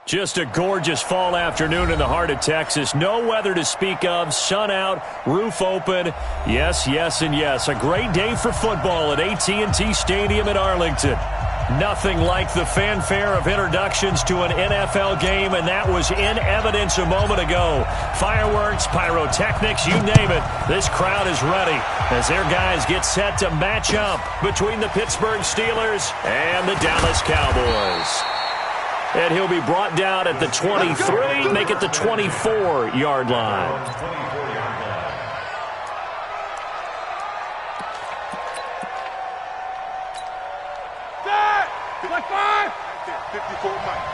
Just a gorgeous fall afternoon in the heart of Texas. No weather to speak of. Sun out, roof open. Yes, yes, and yes. A great day for football at AT&T Stadium in Arlington. Nothing like the fanfare of introductions to an NFL game, and that was in evidence a moment ago. Fireworks, pyrotechnics, you name it. This crowd is ready as their guys get set to match up between the Pittsburgh Steelers and the Dallas Cowboys. And he'll be brought down at the 23, make it the 24-yard line. Like 5. 54 Mike.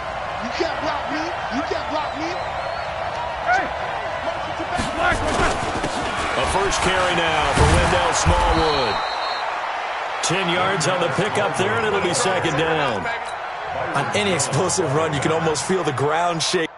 You can't block me. You can't block me. Hey. A first carry now for Wendell Smallwood. 10 yards on the pickup there, and it'll be second down. On any explosive run, you can almost feel the ground shake.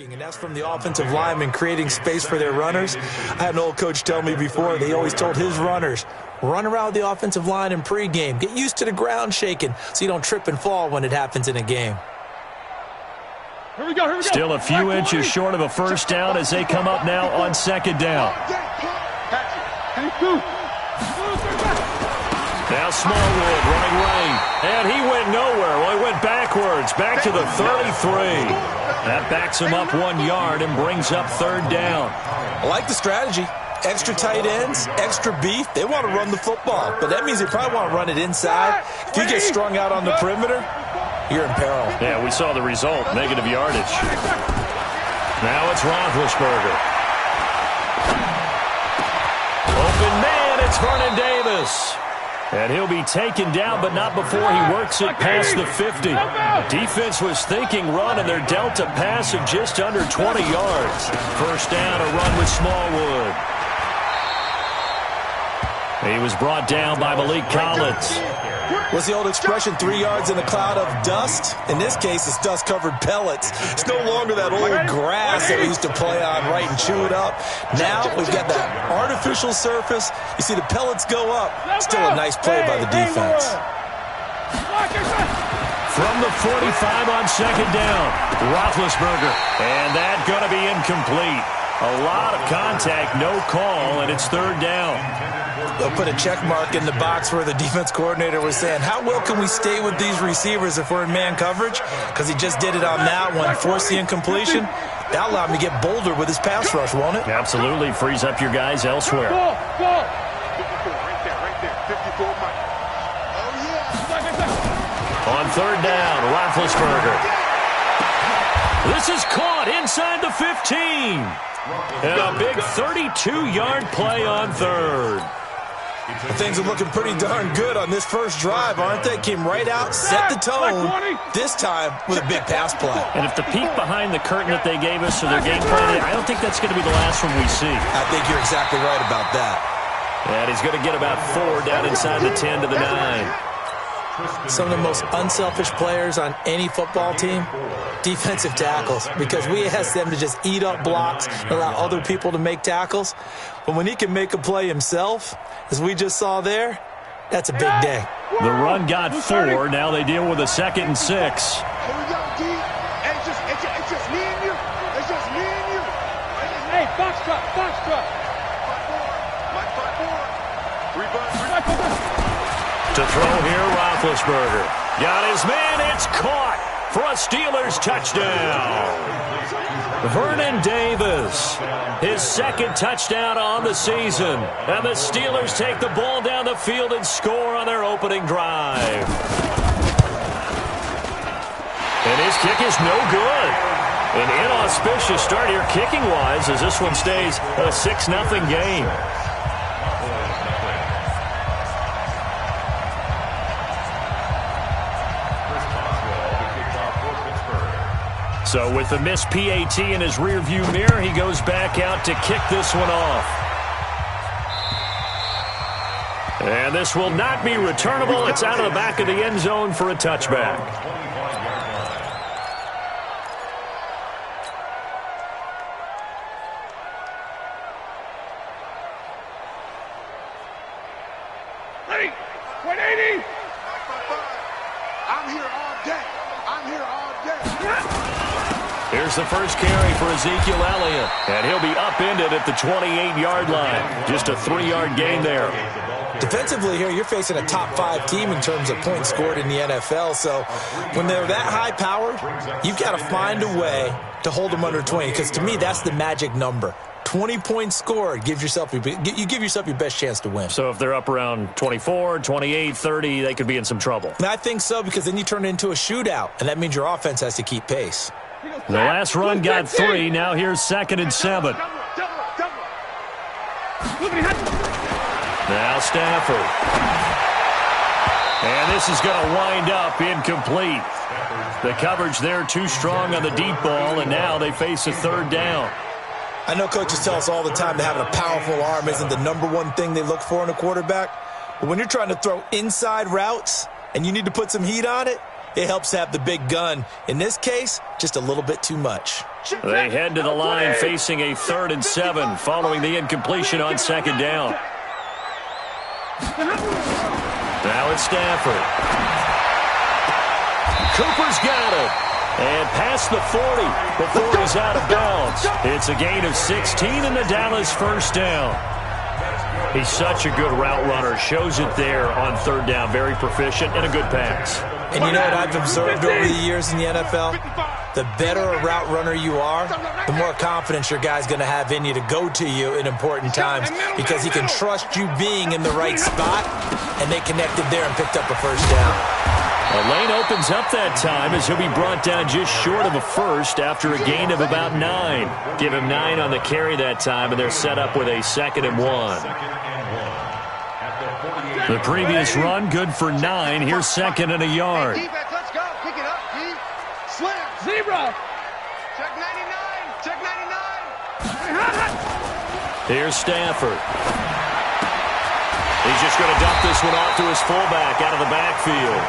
And that's from the offensive linemen creating space for their runners. I had an old coach tell me before, they always told his runners, run around the offensive line in pregame. Get used to the ground shaking so you don't trip and fall when it happens in a game. Here we go. Still a few inches short of a first down as they come up now on second down. Now Smallwood running right, and he went nowhere. Well, he went backwards, back to the 33. That backs him up 1 yard and brings up third down. I like the strategy. Extra tight ends, extra beef. They want to run the football, but that means they probably want to run it inside. If you get strung out on the perimeter, you're in peril. Yeah, we saw the result, negative yardage. Now it's Roethlisberger. Open man, it's Vernon Davis. And he'll be taken down, but not before he works it past the 50. Defense was thinking run, and they're dealt a pass of just under 20 yards. First down, a run with Smallwood. He was brought down by Malik Collins. What's the old expression, 3 yards in a cloud of dust? In this case, it's dust-covered pellets. It's no longer that old grass that we used to play on, right, and chew it up. Now we've got that artificial surface. You see the pellets go up. Still a nice play by the defense. From the 45 on second down, Roethlisberger. And that going to be incomplete. A lot of contact, no call, and it's third down. They'll put a check mark in the box where the defense coordinator was saying, how well can we stay with these receivers if we're in man coverage? Because he just did it on that one, forced the incompletion. That'll allow him to get bolder with his pass rush, won't it? Absolutely. Frees up your guys elsewhere. Ball. 54, right there. 54, Mike. Oh, yeah. On third down, Roethlisberger. This is caught inside the 15. And a big 32-yard play on third. Things are looking pretty darn good on this first drive, aren't they? Came right out, set the tone, this time with a big pass play. And if the peek behind the curtain that they gave us for their game plan, I don't think that's going to be the last one we see. I think you're exactly right about that. And he's going to get about 4 down inside the 10 to the 9. Some of the most unselfish players on any football team, defensive tackles, because we ask them to just eat up blocks and allow other people to make tackles. But when he can make a play himself, as we just saw there, that's a big day. The run got 4. Now they deal with a 2nd and 6. Here we go, D. And it's just me and you. It's just me and you. Hey, box truck, box truck. Mike 5-4. To throw here, Roethlisberger. Got his man. It's caught for a Steelers touchdown. Vernon Davis, his 2nd touchdown on the season. And the Steelers take the ball down the field and score on their opening drive. And his kick is no good. An inauspicious start here kicking-wise as this one stays a 6-0 game. So with the missed PAT in his rearview mirror, he goes back out to kick this one off. And this will not be returnable. It's out of the back of the end zone for a touchback. Hey, 180. I'm here all day. I'm here all day. Here's the first carry for Ezekiel Elliott. And he'll be upended at the 28-yard line. Just a 3-yard gain there. Defensively here, you're facing a top 5 team in terms of points scored in the NFL. So when they're that high-powered, you've got to find a way to hold them under 20. Because to me, that's the magic number. 20 points scored, you give yourself your best chance to win. So if they're up around 24, 28, 30, they could be in some trouble. And I think so, because then you turn it into a shootout, and that means your offense has to keep pace. The last run got 3. Now here's 2nd and 7. Now Stafford. And this is going to wind up incomplete. The coverage there too strong on the deep ball, and now they face a 3rd down. I know coaches tell us all the time that having a powerful arm isn't the #1 thing they look for in a quarterback. But when you're trying to throw inside routes and you need to put some heat on it, it helps to have the big gun. In this case, just a little bit too much. They head to the line facing a 3rd and 7 following the incompletion on 2nd down. Now it's Stafford. Cooper's got it. And past the 40 before he's out of bounds. It's a gain of 16 and the Dallas first down. He's such a good route runner. Shows it there on 3rd down. Very proficient and a good pass. And you know what I've observed over the years in the NFL? The better a route runner you are, the more confidence your guy's going to have in you to go to you in important times, because he can trust you being in the right spot, and they connected there and picked up a first down. A lane opens up that time as he'll be brought down just short of a first after a gain of about 9. Give him 9 on the carry that time, and they're set up with a 2nd and 1. The previous run, good for 9. Here's 2nd and a yard. Defense, let's go. Pick it up, D. Slam. Zebra. Check 99. Check 99. Here's Stafford. He's just going to dump this one off to his fullback out of the backfield.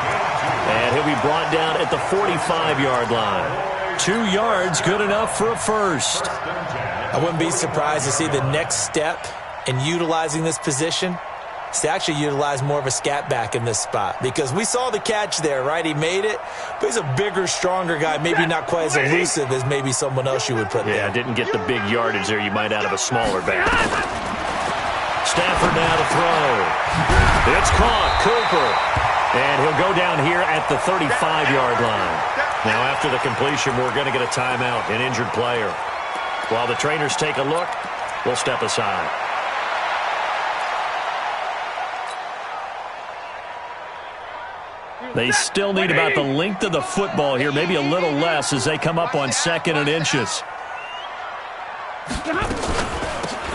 And he'll be brought down at the 45-yard line. 2 yards, good enough for a first. I wouldn't be surprised to see the next step in utilizing this position is to actually utilize more of a scat back in this spot, because we saw the catch there, right? He made it, but he's a bigger, stronger guy, maybe not quite as elusive as maybe someone else you would put there. Yeah, didn't get the big yardage there you might out of a smaller back. Stafford now to throw. It's caught. Cooper. And he'll go down here at the 35-yard line. Now after the completion, we're going to get a timeout, an injured player. While the trainers take a look, we'll step aside. They still need about the length of the football here, maybe a little less as they come up on 2nd and inches.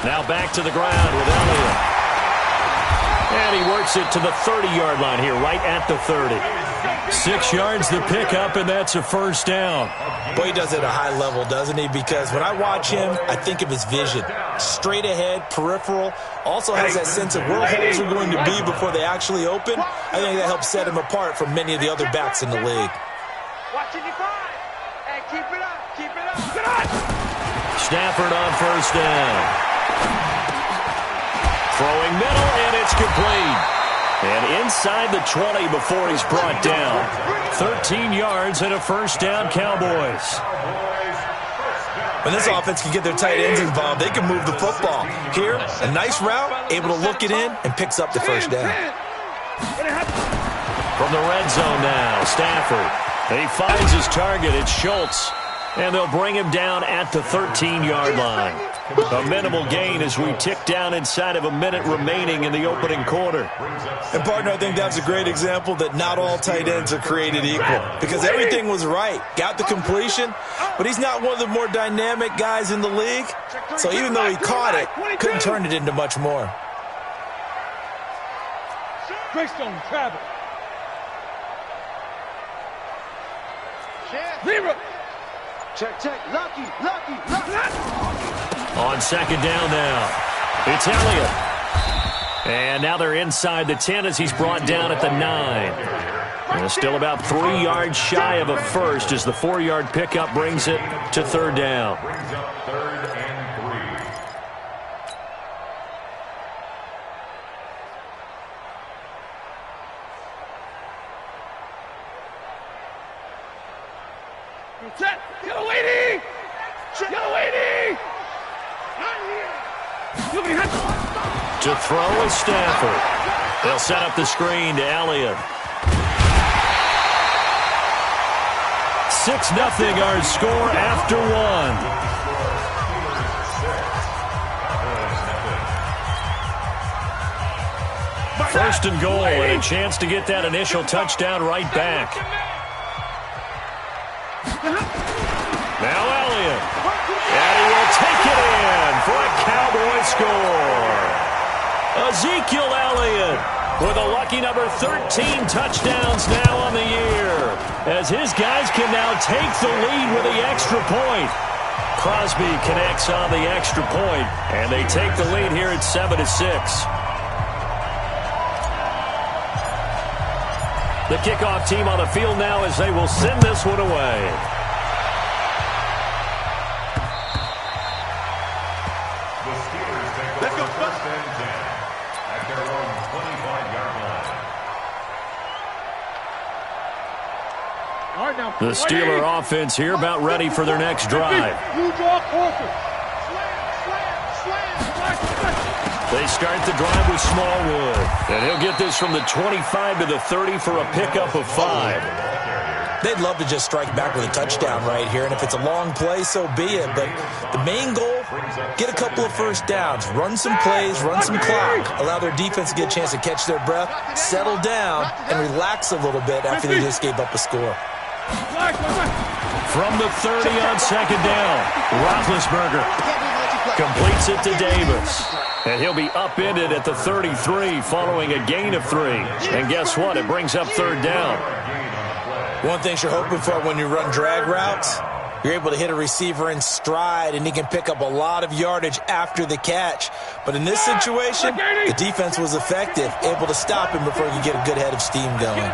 Now back to the ground with Elliott. And he works it to the 30-yard line here, right at the 30. 6 yards the pickup, and that's a first down. Boy, he does it at a high level, doesn't he? Because when I watch him, I think of his vision. Straight ahead, peripheral. Also has that sense of where holes are going to be before they actually open. I think that helps set him apart from many of the other backs in the league. Stafford on first down. Throwing middle, and it's complete. And inside the 20 before he's brought down. 13 yards and a first down, Cowboys. When this offense can get their tight ends involved, they can move the football. Here, a nice route, able to look it in, and picks up the first down. From the red zone now, Stafford. He finds his target. It's Schultz. And they'll bring him down at the 13-yard line. A minimal gain as we tick down inside of a minute remaining in the opening quarter. And, partner, I think that's a great example that not all tight ends are created equal. Because everything was right. Got the completion, but he's not one of the more dynamic guys in the league. So even though he caught it, couldn't turn it into much more. Greystone travel. Zero. Check. Lucky. On second down now, it's Elliott. And now they're inside the 10 as he's brought down at the 9. And still about 3 yards shy of a first as the 4-yard pickup brings it to third down. To throw is Stafford. They'll set up the screen to Elliott. 6-0 our score after 1. First and goal, and a chance to get that initial touchdown right back. Now Elliott. And he will take it in for a Cowboy score. Ezekiel Elliott with a lucky number 13 touchdowns now on the year, as his guys can now take the lead with the extra point. Crosby connects on the extra point, and they take the lead here at 7-6. The kickoff team on the field now as they will send this one away. The Steeler offense here about ready for their next drive. They start the drive with Smallwood. And he'll get this from the 25 to the 30 for a pickup of 5. They'd love to just strike back with a touchdown right here, and if it's a long play, so be it. But the main goal, get a couple of first downs, run some plays, run some clock, allow their defense to get a chance to catch their breath, settle down, and relax a little bit after they just gave up a score. From the 30 on second down, Roethlisberger completes it to Davis. And he'll be upended at the 33 following a gain of 3. And guess what? It brings up third down. One thing you're hoping for when you run drag routes, you're able to hit a receiver in stride, and he can pick up a lot of yardage after the catch. But in this situation, the defense was effective, able to stop him before he could get a good head of steam going.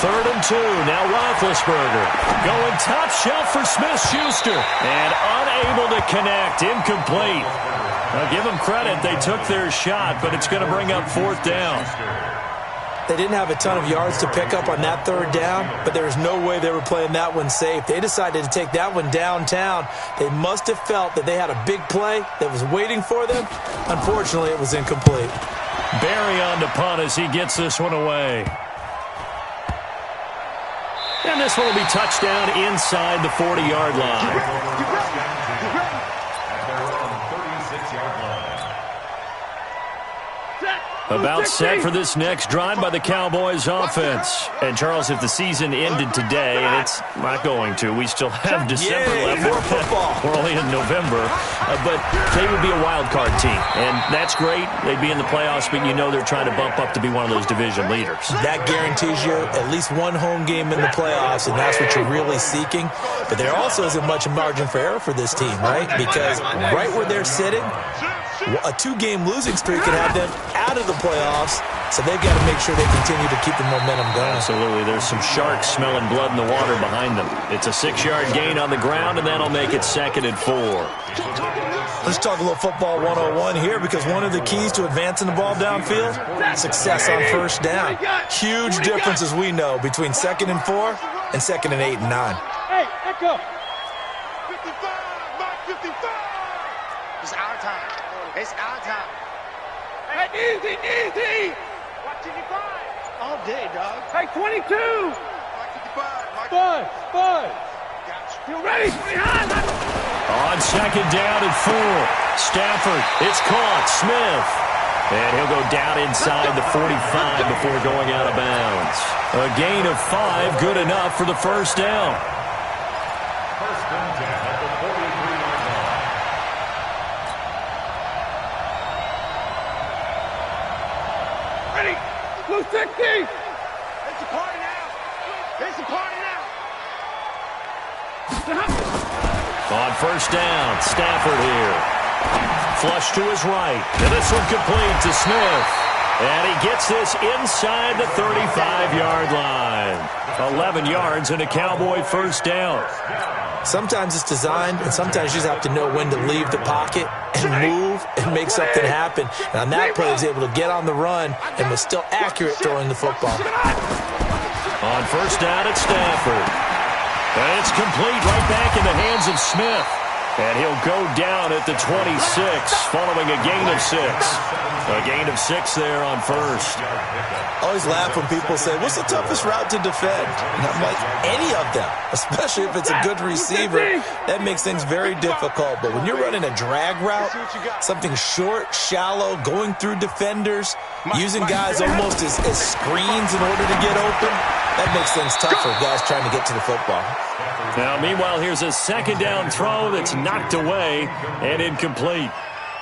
3rd and 2. Now Roethlisberger going top shelf for Smith-Schuster. And unable to connect. Incomplete. Now give them credit. They took their shot, but it's going to bring up 4th down. They didn't have a ton of yards to pick up on that 3rd down, but there was no way they were playing that one safe. They decided to take that one downtown. They must have felt that they had a big play that was waiting for them. Unfortunately, it was incomplete. Barry on to punt as he gets this one away. And this one will be touchdown inside the 40-yard line. About set for this next drive by the Cowboys offense. And, Charles, if the season ended today, and it's not going to, we still have December left. More football. We're only in November. But they would be a wild card team. And that's great. They'd be in the playoffs, but you know they're trying to bump up to be one of those division leaders. That guarantees you at least one home game in the playoffs, and that's what you're really seeking. But there also isn't much margin for error for this team, right? Because right where they're sitting, a 2-game losing streak can have them out of the playoffs, so they've got to make sure they continue to keep the momentum going. Absolutely. There's some sharks smelling blood in the water behind them. It's a 6-yard gain on the ground, and that'll make it 2nd and 4. Let's talk a little football 101 here, because one of the keys to advancing the ball downfield, success on first down. Huge difference, as we know, between 2nd and 4 and 2nd and 8 and 9. Hey, echo. 55, Mark 55. It's our time. It's our time. Hey, easy. Watch 55. All day, dog. Hey, 22. Mark 55. Mark Buzz. Gotcha. You ready? On 2nd down and 4. Stafford, it's caught. Smith. And he'll go down inside the 45 before going out of bounds. A gain of 5, good enough for the first down. Ready? Blue 60. It's a party now. It's a party now. On first down, Stafford here. Flush to his right. And this one complete to Smith. And he gets this inside the 35-yard line. 11 yards and a Cowboy first down. Sometimes it's designed, and sometimes you just have to know when to leave the pocket and move and make something happen. And on that play, he was able to get on the run and was still accurate throwing the football. On first down, it's Stafford. And it's complete right back in the hands of Smith. And he'll go down at the 26 following a gain of 6. A gain of 6 there on first. I always laugh when people say, what's the toughest route to defend? And I'm like, any of them, especially if it's a good receiver. That makes things very difficult. But when you're running a drag route, something short, shallow, going through defenders, using guys almost as screens in order to get open, that makes things tough for guys trying to get to the football. Now, meanwhile, here's a 2nd down throw that's knocked away and incomplete.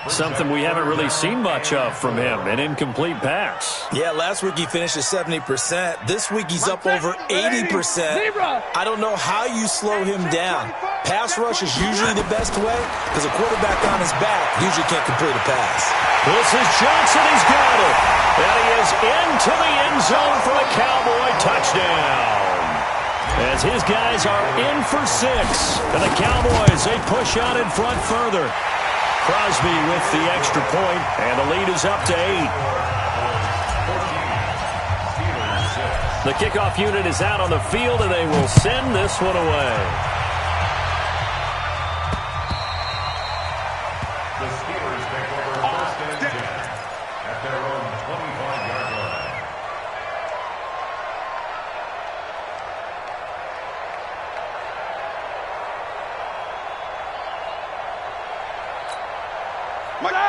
Something we haven't really seen much of from him, an incomplete pass. Yeah, last week he finished at 70%. This week he's up over 80%. I don't know how you slow him down. Pass rush is usually the best way because a quarterback on his back usually can't complete a pass. This is Johnson. He's got it. And he is into the end zone for a Cowboy touchdown. As his guys are in for 6. And the Cowboys, they push out in front further. Crosby with the extra point, and the lead is up to 8. The kickoff unit is out on the field, and they will send this one away. The Steelers take over first and 10 at their own 25-yard line.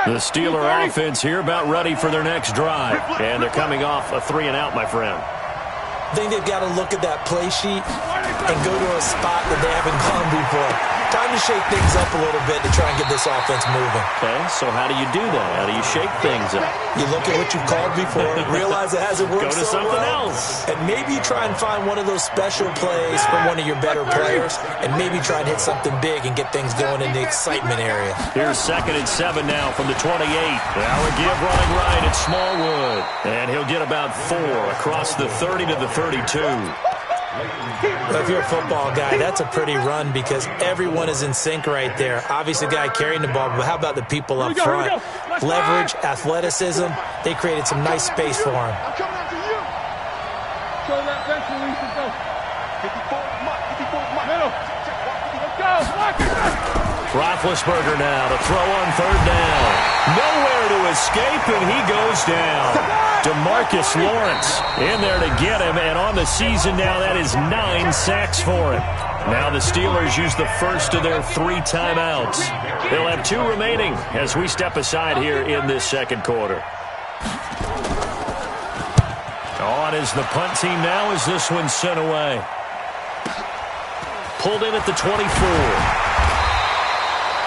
The Steeler offense here about ready for their next drive. And they're coming off a 3-and-out, my friend. I think they've got to look at that play sheet and go to a spot that they haven't gone before. Time to shake things up a little bit to try and get this offense moving. Okay, so how do you do that? How do you shake things up? You look at what you've called before, realize it hasn't worked Go to so something well, else. and maybe you try and find one of those special plays from one of your better players, and maybe try and hit something big and get things going in the excitement area. Here's 2nd and 7 now from the 28. Now a give running right at Smallwood. And he'll get about 4 across the 30 to the 32. If you're a football guy, that's a pretty run because everyone is in sync right there. Obviously, the guy carrying the ball, but how about the people up front? Leverage, athleticism, they created some nice space for him. I'm coming after you. Show that bench release and go. 54, Mike. 54, Mike. Middle. Let's go. Lock it. Roethlisberger now to throw on 3rd down. Nowhere to escape, and he goes down. DeMarcus Lawrence in there to get him, and on the season now, that is 9 sacks for him. Now the Steelers use the first of their 3 timeouts. They'll have 2 remaining as we step aside here in this 2nd quarter. is the punt team now as this one's sent away. Pulled in at the 24.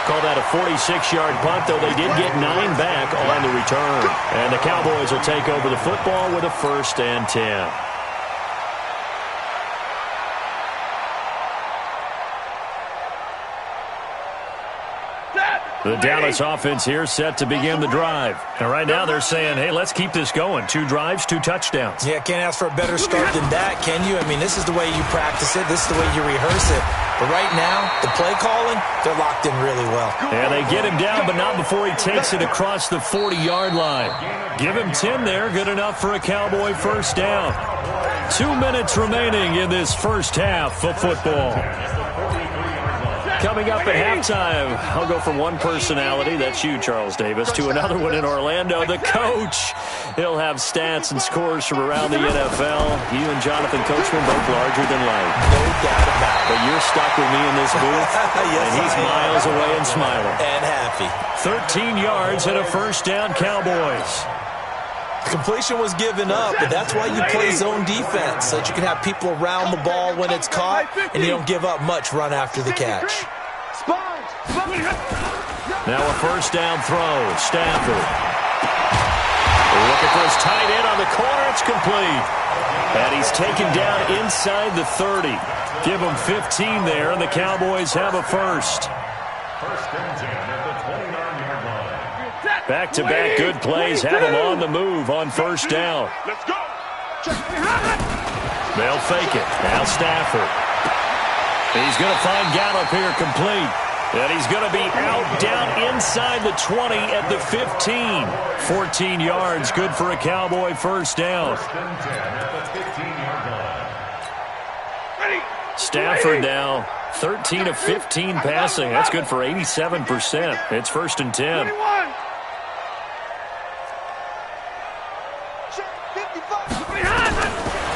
Call that a 46-yard punt, though they did get 9 back on the return. And the Cowboys will take over the football with a 1st and 10. The Dallas offense here set to begin the drive. And right now they're saying, hey, let's keep this going. 2 drives, 2 touchdowns. Yeah, can't ask for a better start than that, can you? I mean, this is the way you practice it. This is the way you rehearse it. But right now, the play calling, they're locked in really well. And they get him down, but not before he takes it across the 40-yard line. Give him 10 there. Good enough for a Cowboy 1st down. 2 minutes remaining in this first half of football. Coming up at halftime, I'll go from one personality, that's you, Charles Davis, to another one in Orlando, the coach. He'll have stats and scores from around the NFL. You and Jonathan Coachman both larger than life. No doubt about it. But you're stuck with me in this booth, yes, and he's miles away and smiling. And happy. 13 yards and a 1st down, Cowboys. Completion was given up, but that's why you play zone defense, so that you can have people around the ball when it's caught, and you don't give up much run after the catch. Now a 1st down throw. Stafford. Looking for his tight end on the corner. It's complete. And he's taken down inside the 30. Give him 15 there, and the Cowboys have a 1st. 1st and 10 at the 29-yard line. Back-to-back good plays have him on the move on 1st down. Let's go. They'll fake it. Now Stafford. He's going to find Gallup here complete. And he's going to be out down inside the 20 at the 15. 14 yards, good for a Cowboy 1st down. 1st and 10 at the 15-yard line. Stafford now 13 of 15 passing. That's good for 87%. It's 1st and 10.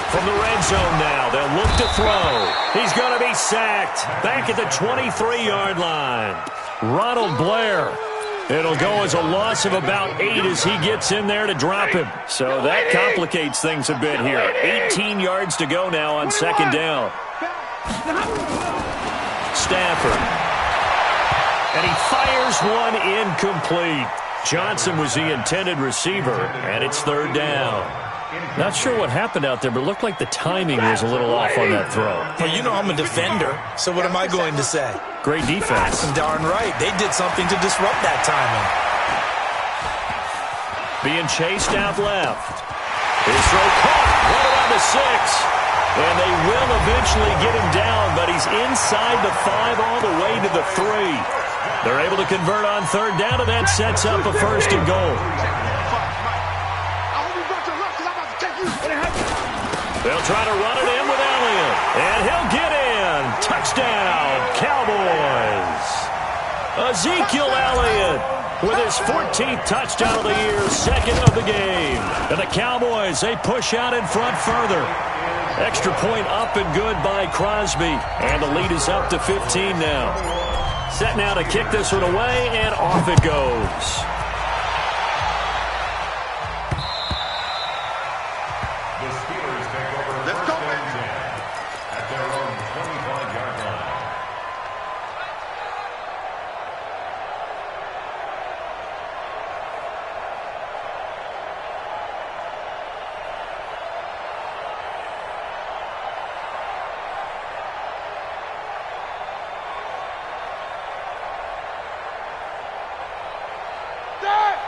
From the red zone now, they'll look to throw. He's going to be sacked. Back at the 23-yard line. Ronald Blair. It'll go as a loss of about 8 as he gets in there to drop him. So that complicates things a bit here. 18 yards to go now on 2nd down. Stafford. And he fires one incomplete. Johnson was the intended receiver, and it's 3rd down. Not sure what happened out there, but it looked like the timing was a little off on that throw. Well, you know I'm a defender, so what am I going to say? Great defense. Darn right. They did something to disrupt that timing. Being chased out left. His throw caught. Right around the 6. And they will eventually get him down, but he's inside the 5 all the way to the 3. They're able to convert on 3rd down, and that sets up a 1st and goal. They'll try to run it in with Elliott, and he'll get in. Touchdown, Cowboys. Ezekiel Elliott with his 14th touchdown of the year, 2nd of the game. And the Cowboys, they push out in front further. Extra point up and good by Crosby, and the lead is up to 15 now. Set now to kick this one away, and off it goes. The Steelers take over 1st and 10 at their own 25-yard line.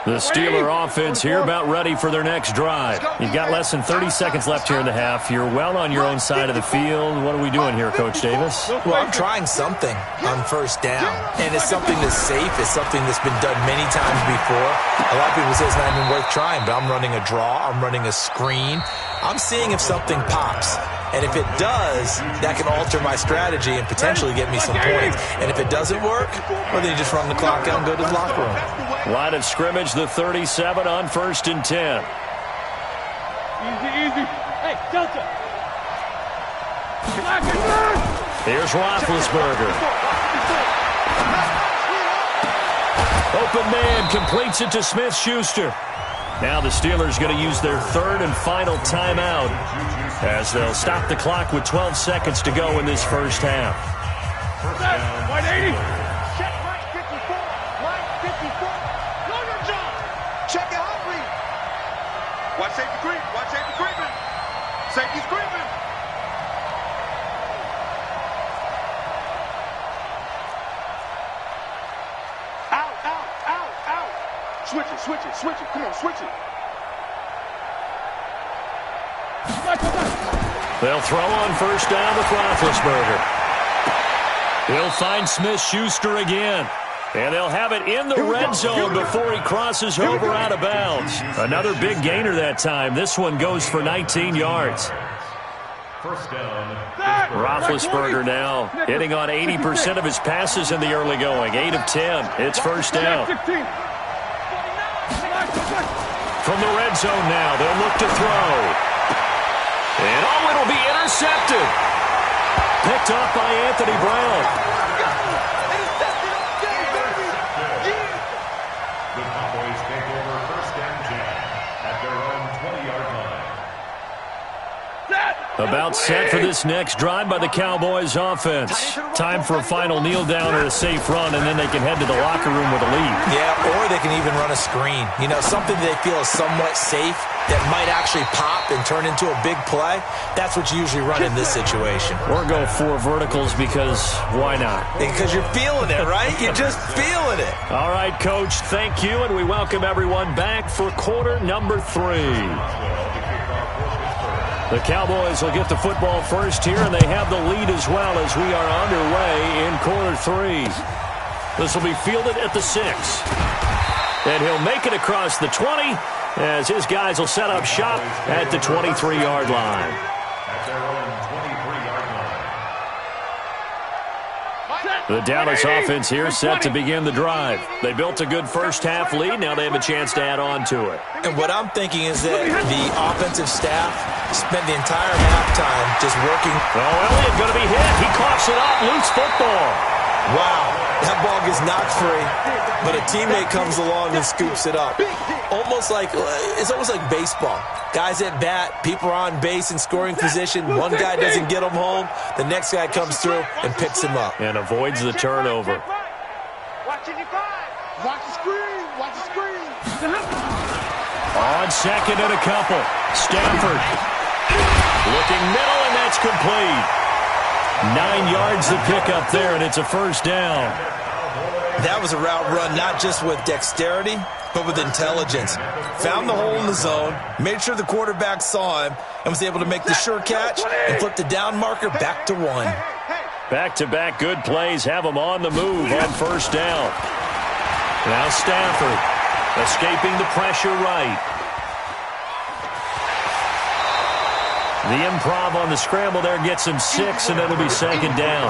The Steeler offense here about ready for their next drive. You've got less than 30 seconds left here in the half. You're well on your own side of the field. What are we doing here, Coach Davis? Well, I'm trying something on 1st down, and it's something that's safe. It's something that's been done many times before. A lot of people say it's not even worth trying, but I'm running a draw. I'm running a screen. I'm seeing if something pops. And if it does, that can alter my strategy and potentially get me some points. And if it doesn't work, well, then you just run the clock out and go to the locker room. Line of scrimmage, the 37 on 1st and 10. Easy. Hey, Delta. Here's Roethlisberger. Open man completes it to Smith-Schuster. Now the Steelers going to use their third and final timeout as they'll stop the clock with 12 seconds to go in this first half. White 80. Check right 54. Right 54. Go your job. Check it out, read. Watch safety creep. Watch safety creeping. Safety's creeping. Out, out, out, out. Switch it, switch it, switch it. Come on, switch it. They'll throw on first down with Roethlisberger. He'll find Smith-Schuster again. And they'll have it in the red zone before he crosses over out of bounds. Another big gainer that time. This one goes for 19 yards. First down. Roethlisberger now hitting on 80% of his passes in the early going. 8 of 10. It's first down. From the red zone now, they'll look to throw. And it'll be intercepted. Picked off by Anthony Brown. The Cowboys take over first and 10 at their own 20-yard line. About set for this next drive by the Cowboys offense. Time for a final kneel down or a safe run, and then they can head to the locker room with a lead. Yeah, or they can even run a screen. You know, something they feel is somewhat safe that might actually pop and turn into a big play. That's what you usually run in this situation. Or go 4 verticals because why not? Because you're feeling it, right? You're just feeling it. All right, Coach, thank you, and we welcome everyone back for quarter number 3. The Cowboys will get the football first here, and they have the lead as well as we are underway in quarter 3. This will be fielded at the 6. And he'll make it across the 20 as his guys will set up shop at the 23-yard line. At their own 23-yard line. The Dallas offense here set to begin the drive. They built a good first-half lead. Now they have a chance to add on to it. And what I'm thinking is that the offensive staff spent the entire halftime just working. Oh, Elliott going to be hit. He coughs it up. Loose football. Wow, that ball gets knocked free, but a teammate comes along and scoops it up. It's almost like baseball. Guys at bat, people are on base in scoring position. One guy doesn't get him home. The next guy comes through and picks him up. And avoids the turnover. Watch it, watch the screen. Watch the screen. On second and a couple. Stafford looking middle, and that's complete. 9 yards to pick up there, and it's a first down. That was a route run not just with dexterity, but with intelligence. Found the hole in the zone, made sure the quarterback saw him, and was able to make the sure catch and flip the down marker back to 1. Back-to-back good plays have them on the move on first down. Now Stafford escaping the pressure right. The improv on the scramble there gets him 6, and it'll be second down.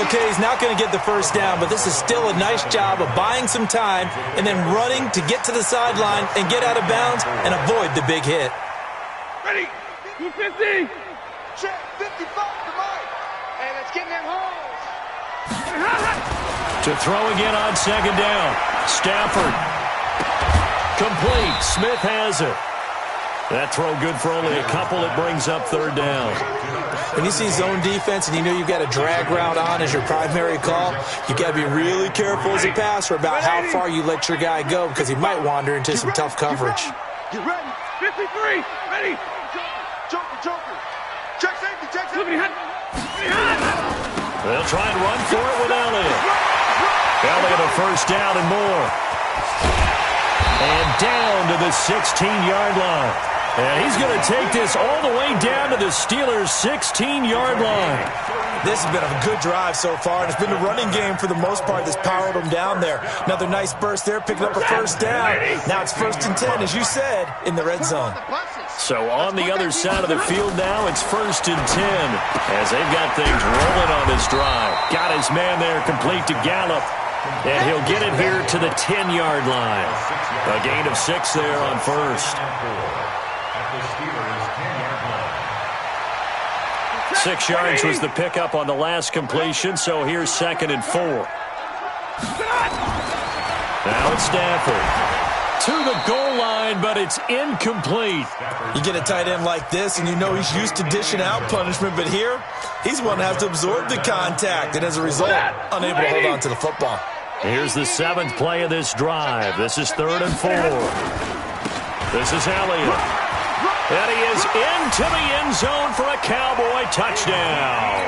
Okay, he's not going to get the first down, but this is still a nice job of buying some time and then running to get to the sideline and get out of bounds and avoid the big hit. Ready. 250. Check 55 to Mike. Hey, let's get in them holes. To throw again on second down. Stafford. Complete. Smith has it. That throw good for only a couple. It brings up third down. When you see zone defense and you know you've got a drag route on as your primary call, you got to be really careful as a passer about how far you let your guy go because he might wander into some tough coverage. Get ready. 53. Ready. Joker. Check safety. They'll try and run for it with Elliott. Elliott a first down and more. And down to the 16-yard line. And he's going to take this all the way down to the Steelers' 16-yard line. This has been a good drive so far, and it's been the running game for the most part that's powered them down there. Another nice burst there, picking up a first down. Now it's first and 10, as you said, in the red zone. So on the other side of the field now, it's first and 10 as they've got things rolling on this drive. Got his man there complete to Gallup, and he'll get it here to the 10-yard line. A gain of 6 there on first. 6 yards was the pickup on the last completion, so here's second and 4. Now it's Stafford to the goal line. line, but it's incomplete. You get a tight end like this, and you know he's used to dishing out punishment, but here, he's one that has to absorb the contact, and as a result, unable to hold on to the football. Here's the 7th play of this drive. This is 3rd and 4. This is Elliott. And he is into the end zone for a Cowboy touchdown.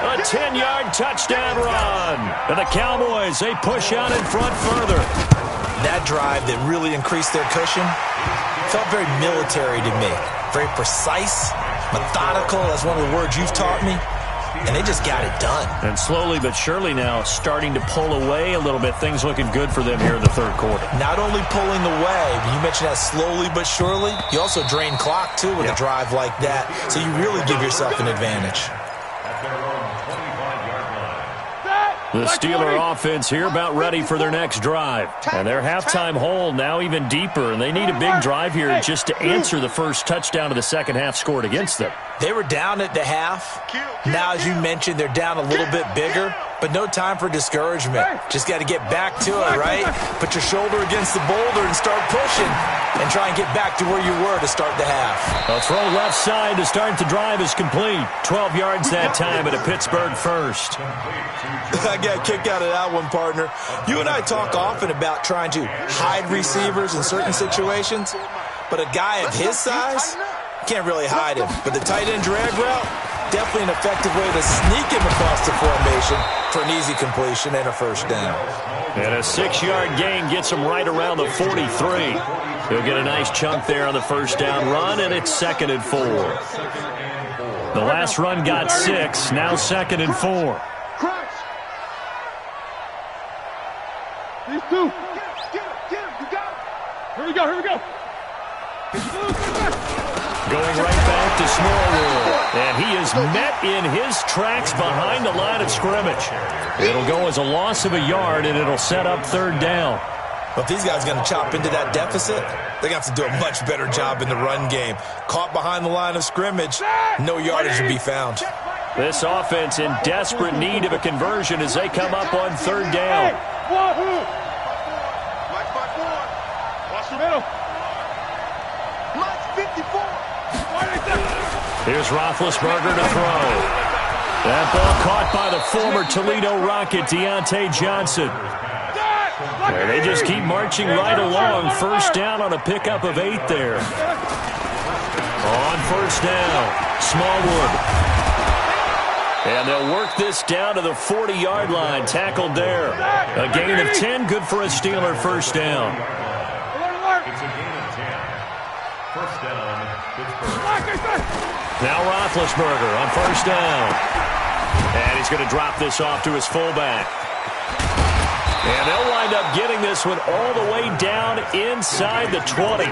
A 10-yard touchdown run. And the Cowboys, they push out in front further. That drive that really increased their cushion felt very military to me. Very precise, methodical. That's one of the words you've taught me. And they just got it done. And slowly but surely now starting to pull away a little bit. Things looking good for them here in the 3rd quarter. Not only pulling away, you mentioned that slowly but surely, you also drain clock, too, with a drive like that. So you really give yourself an advantage. The Steeler offense here about ready for their next drive. And their halftime hole now even deeper. And they need a big drive here just to answer the first touchdown of the second half scored against them. They were down at the half. Now, as you mentioned, they're down a little bit bigger. But no time for discouragement. Just got to get back to it, right? Put your shoulder against the boulder and start pushing. And try and get back to where you were to start the half. A throw left side to start the drive is complete. 12 yards that time at a Pittsburgh first. I got a kick out of that one, partner. You and I talk often about trying to hide receivers in certain situations. But a guy of his size can't really hide him. But the tight end drag route, definitely an effective way to sneak him across the formation for an easy completion and a first down. And a 6-yard gain gets him right around the 43. He'll get a nice chunk there on the first down run, and it's 2nd and 4. The last run got 6, now 2nd and 4. These two. Get him. You got him. Here we go. Going right back to Smallwood. And he is met in his tracks behind the line of scrimmage. It'll go as a loss of a yard, and it'll set up 3rd down. But if these guys are going to chop into that deficit, they're going to have to do a much better job in the run game. Caught behind the line of scrimmage, no yardage to be found. This offense in desperate need of a conversion as they come up on 3rd down. Watch the middle. 54. Here's Roethlisberger to throw. That ball caught by the former Toledo Rocket, Deontay Johnson. And they just keep marching right along. First down on a pickup of 8 there. On first down, Smallwood. And they'll work this down to the 40-yard line. Tackled there. A gain of 10, good for a Steeler first down. It's a gain of 10. First down, Pittsburgh. Now Roethlisberger on first down. And he's going to drop this off to his fullback. And they'll wind up getting this one all the way down inside the 20.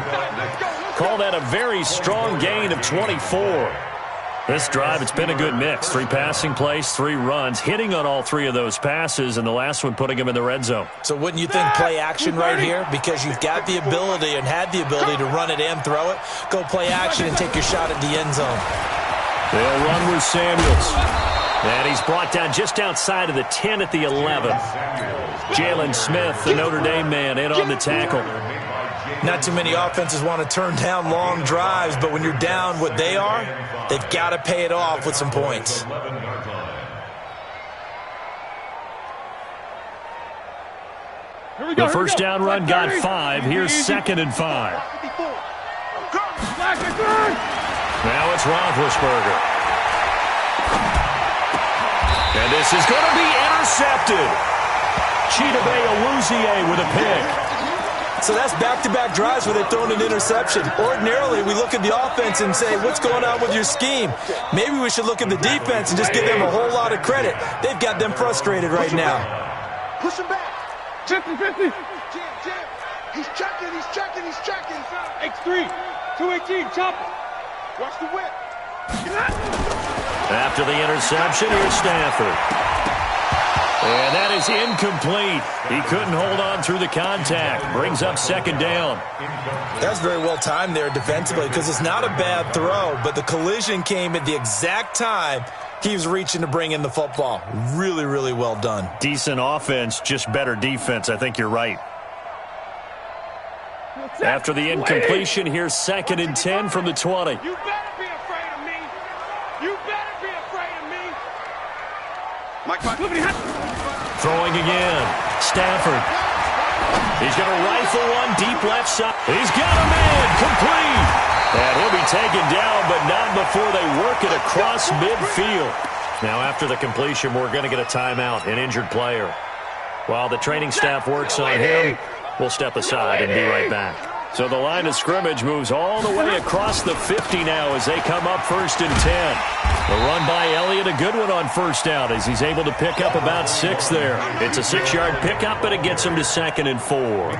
Call that a very strong gain of 24. This drive, it's been a good mix. 3 passing plays, 3 runs, hitting on all 3 of those passes, and the last one putting him in the red zone. So wouldn't you think play action right here? Because you've got the ability and had the ability to run it and throw it. Go play action and take your shot at the end zone. They'll run with Samuels. And he's brought down just outside of the 10 at the 11. Jalen Smith, the Notre Dame man, in on the tackle. Not too many offenses want to turn down long drives, but when you're down what they are, they've got to pay it off with some points. The first down run got 5. Here's 2nd and 5. Now it's Roethlisberger. And this is going to be intercepted. Chidobe Awuzie with a pick. So that's back-to-back drives where they've thrown an interception. Ordinarily, we look at the offense and say, what's going on with your scheme? Maybe we should look at the defense and just give them a whole lot of credit. They've got them frustrated right now. Push him back. 50-50. Jam. He's checking. X3. 218. Chop it. Watch the whip. After the interception, here's Stafford. And that is incomplete. He couldn't hold on through the contact. Brings up 2nd down. That's very well timed there defensively because it's not a bad throw, but the collision came at the exact time he was reaching to bring in the football. Really, really well done. Decent offense, just better defense. I think you're right. After the incompletion, here's 2nd and 10 from the 20. You better be afraid of me. You better be afraid of me. Mike, Throwing again. Stafford. He's going to rifle one deep left side. He's got him in. Complete. And he'll be taken down, but not before they work it across midfield. Now, after the completion, we're going to get a timeout, an injured player. While the training staff works on him, we'll step aside and be right back. So the line of scrimmage moves all the way across the 50 now as they come up 1st and 10. The run by Elliott, a good one on 1st down as he's able to pick up about 6 there. It's a 6-yard pickup, but it gets him to 2nd and 4.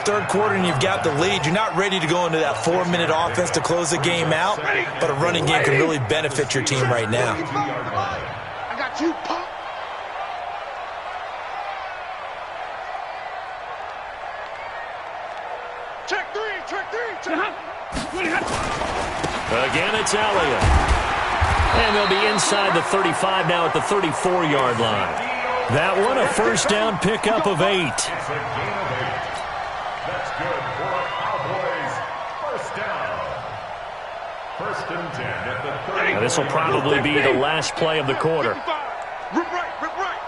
3rd quarter and you've got the lead. You're not ready to go into that 4-minute offense to close the game out, but a running game can really benefit your team right now. I got you, punk. Check three, check. Again, it's Elliott. And they'll be inside the 35 now at the 34-yard line. That one, a 1st down pickup of 8. It's a gain of 8. That's good for the Cowboys. 1st down. 1st and 10 at the 30. Now, this will probably be the last play of the quarter. Rip right, rip right.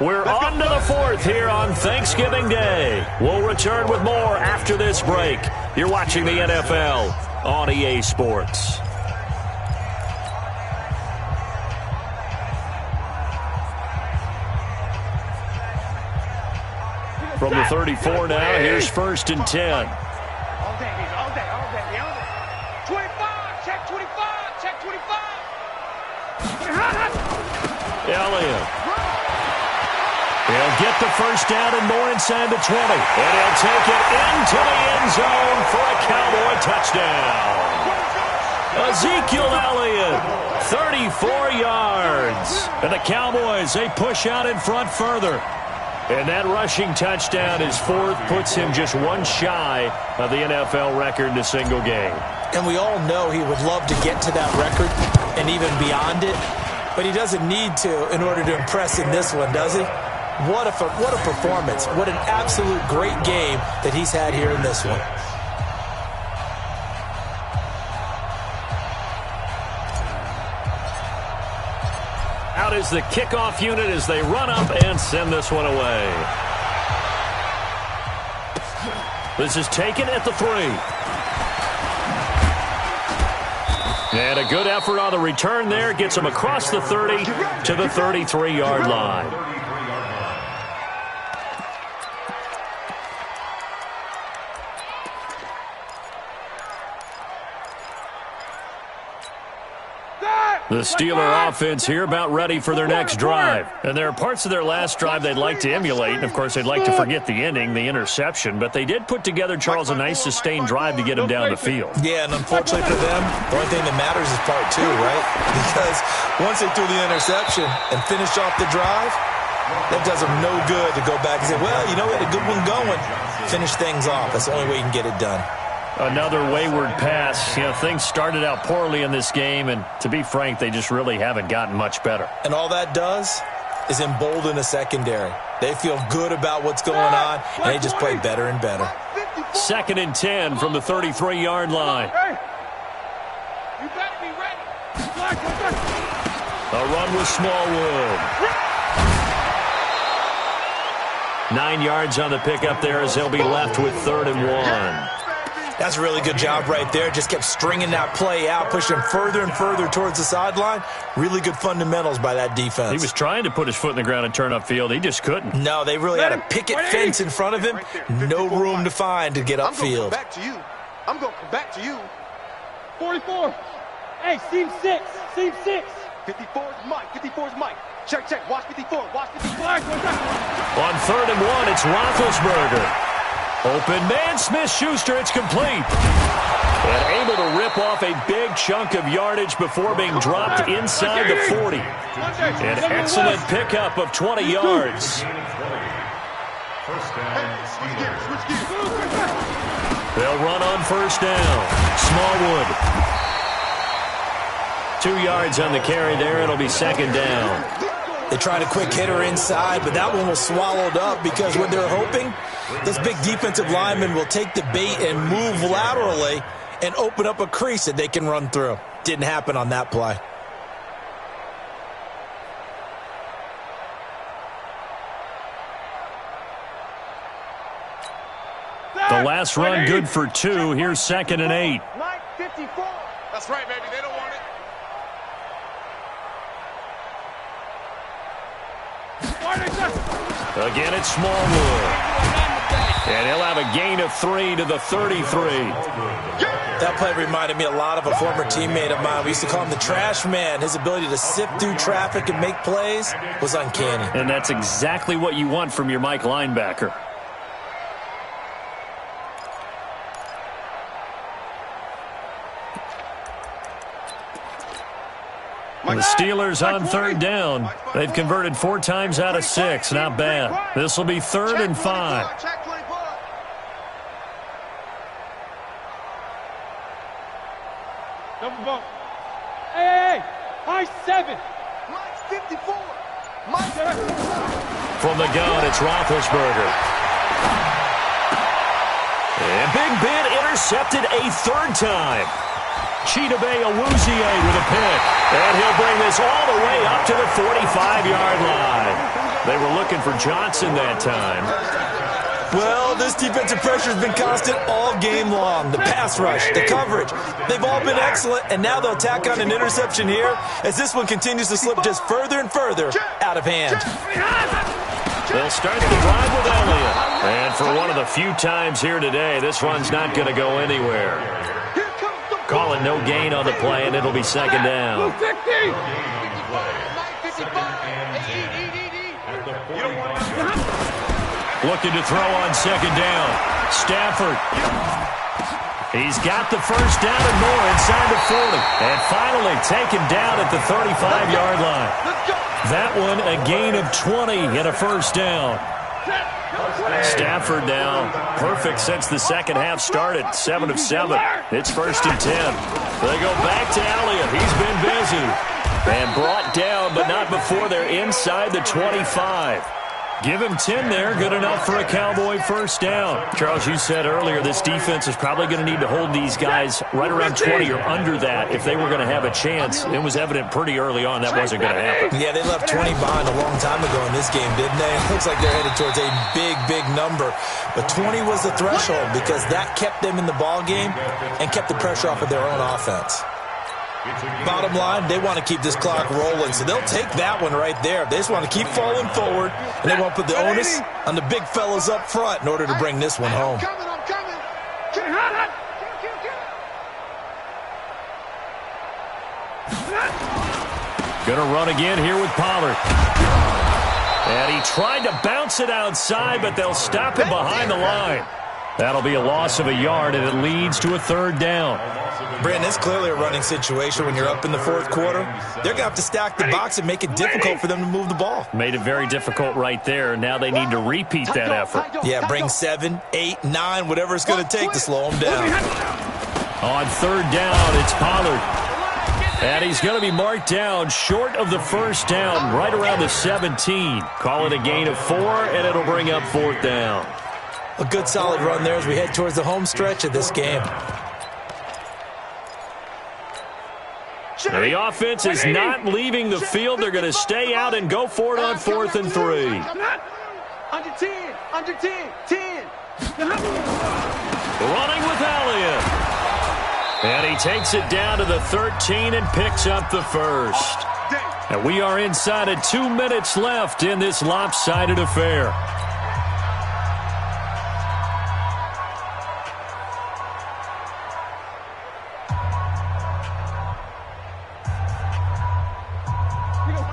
We're on to the 4th here on Thanksgiving Day. We'll return with more after this break. You're watching the NFL on EA Sports. From the 34 now, here's 1st and 10. All day. 25, check 25, check 25. Elliott. He'll get the 1st down and more inside the 20. And he'll take it into the end zone for a Cowboy touchdown. Ezekiel Elliott, 34 yards. And the Cowboys, they push out in front further. And that rushing touchdown is 4th, puts him just one shy of the NFL record in a single game. And we all know he would love to get to that record and even beyond it, but he doesn't need to in order to impress in this one, does he? What a performance. What an absolute great game that he's had here in this one. Out is the kickoff unit as they run up and send this one away. This is taken at the 3. And a good effort on the return there. Gets him across the 30 to the 33-yard line. The Steeler offense here about ready for their next drive. And there are parts of their last drive they'd like to emulate. And, of course, they'd like to forget the ending, the interception. But they did put together, Charles, a nice sustained drive to get him down the field. Yeah, and unfortunately for them, the only thing that matters is part 2, right? Because once they threw the interception and finished off the drive, that does them no good to go back and say, well, you know, we had a good one going. Finish things off. That's the only way you can get it done. Another wayward pass. You know, things started out poorly in this game, and to be frank, they just really haven't gotten much better. And all that does is embolden a secondary. They feel good about what's going on, and they just play better and better. 2nd and 10 from the 33-yard line. You better be ready. A run with Smallwood. 9 yards on the pickup there as they'll be left with 3rd and 1. That's a really good job right there. Just kept stringing that play out, pushing further and further towards the sideline. Really good fundamentals by that defense. He was trying to put his foot in the ground and turn upfield. He just couldn't. No, they really had a picket fence in front of him. No room to find to get upfield. I'm going to come back to you. 44. Hey, seam 6. Seam 6. 54 is Mike. 54 is Mike. Check, check. Watch 54. Watch 54. On 3rd and 1, it's Roethlisberger. Open man, Smith-Schuster, it's complete. And able to rip off a big chunk of yardage before being dropped inside the 40. An excellent pickup of 20 yards. They'll run on 1st down. Smallwood. 2 yards on the carry there. It'll be 2nd down. They tried a quick hitter inside, but that one was swallowed up because what they're hoping, this big defensive lineman will take the bait and move laterally and open up a crease that they can run through. Didn't happen on that play. The last run good for 2. Here's 2nd and 8. 54. That's right, baby. They don't want it. Again, it's Smallwood. And he'll have a gain of 3 to the 33. That play reminded me a lot of a former teammate of mine. We used to call him the trash man. His ability to sift through traffic and make plays was uncanny. And that's exactly what you want from your Mike linebacker. The Steelers on 3rd down. They've converted 4 times out of 6. Not bad. This will be 3rd and 5. Double bump. Hey, high 7. Mike's 54. Mike's From the gun, it's Roethlisberger. And Big Ben intercepted a 3rd time. Chidobe Awuzie with a pick. And he'll bring this all the way up to the 45-yard line. They were looking for Johnson that time. Well, this defensive pressure has been constant all game long. The pass rush, the coverage, they've all been excellent, and now they'll tack on an interception here as this one continues to slip just further and further out of hand. They'll start the drive with Elliott. And for one of the few times here today, this one's not going to go anywhere. Call it no gain on the play, and it'll be 2nd down. Looking to throw on 2nd down. Stafford. He's got the 1st down and more inside the 40. And finally taken down at the 35-yard line. That one a gain of 20 and a 1st down. Stafford now perfect since the second half started. 7 of 7. It's 1st and 10. They go back to Elliott. He's been busy. And brought down, but not before they're inside the 25. Give him 10 there. Good enough for a Cowboy 1st down. Charles, you said earlier this defense is probably going to need to hold these guys right around 20 or under that if they were going to have a chance. It was evident pretty early on that wasn't going to happen. Yeah, they left 20 behind a long time ago in this game, didn't they? It looks like they're headed towards a big, big number. But 20 was the threshold because that kept them in the ball game and kept the pressure off of their own offense. Bottom line, they want to keep this clock rolling, so they'll take that one right there. They just want to keep falling forward, and they want to put the onus on the big fellas up front in order to bring this one home. I'm coming. Gonna run again here with Pollard. And he tried to bounce it outside, but they'll stop him behind the line. That'll be a loss of a yard, and it leads to a 3rd down. Brandon, it's clearly a running situation when you're up in the 4th quarter. They're going to have to stack the box and make it difficult for them to move the ball. Made it very difficult right there. Now they need to repeat that effort. Yeah, bring 7, 8, 9, whatever it's going to take to slow them down. On 3rd down, it's Pollard. And he's going to be marked down short of the 1st down, right around the 17. Call it a gain of 4, and it'll bring up 4th down. A good solid run there as we head towards the home stretch of this game. Now the offense is not leaving the field. They're going to stay out and go for it on 4th and 3. Under 10. Under 10. 10. Running with Elliott. And he takes it down to the 13 and picks up the 1st. And we are inside of 2 minutes left in this lopsided affair.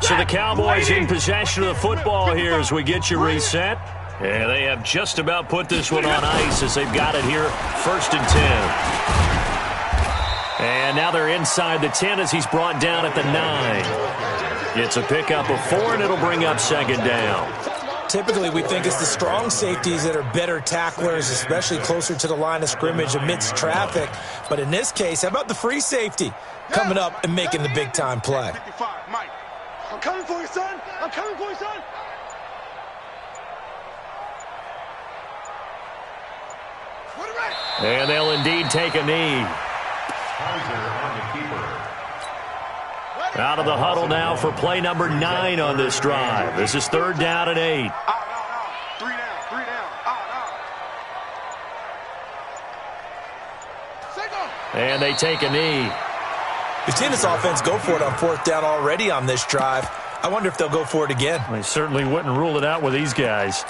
So the Cowboys in possession of the football here as we get you reset. And they have just about put this one on ice as they've got it here, 1st and 10. And now they're inside the 10 as he's brought down at the 9. It's a pickup of 4, and it'll bring up 2nd down. Typically, we think it's the strong safeties that are better tacklers, especially closer to the line of scrimmage amidst traffic. But in this case, how about the free safety coming up and making the big-time play? I'm coming for you, son. I'm coming for you, son. And they'll indeed take a knee. Out of the huddle now for play number 9 on this drive. This is 3rd down and 8. Three down. And they take a knee. We've seen this offense go for it on 4th down already on this drive. I wonder if they'll go for it again. They certainly wouldn't rule it out with these guys.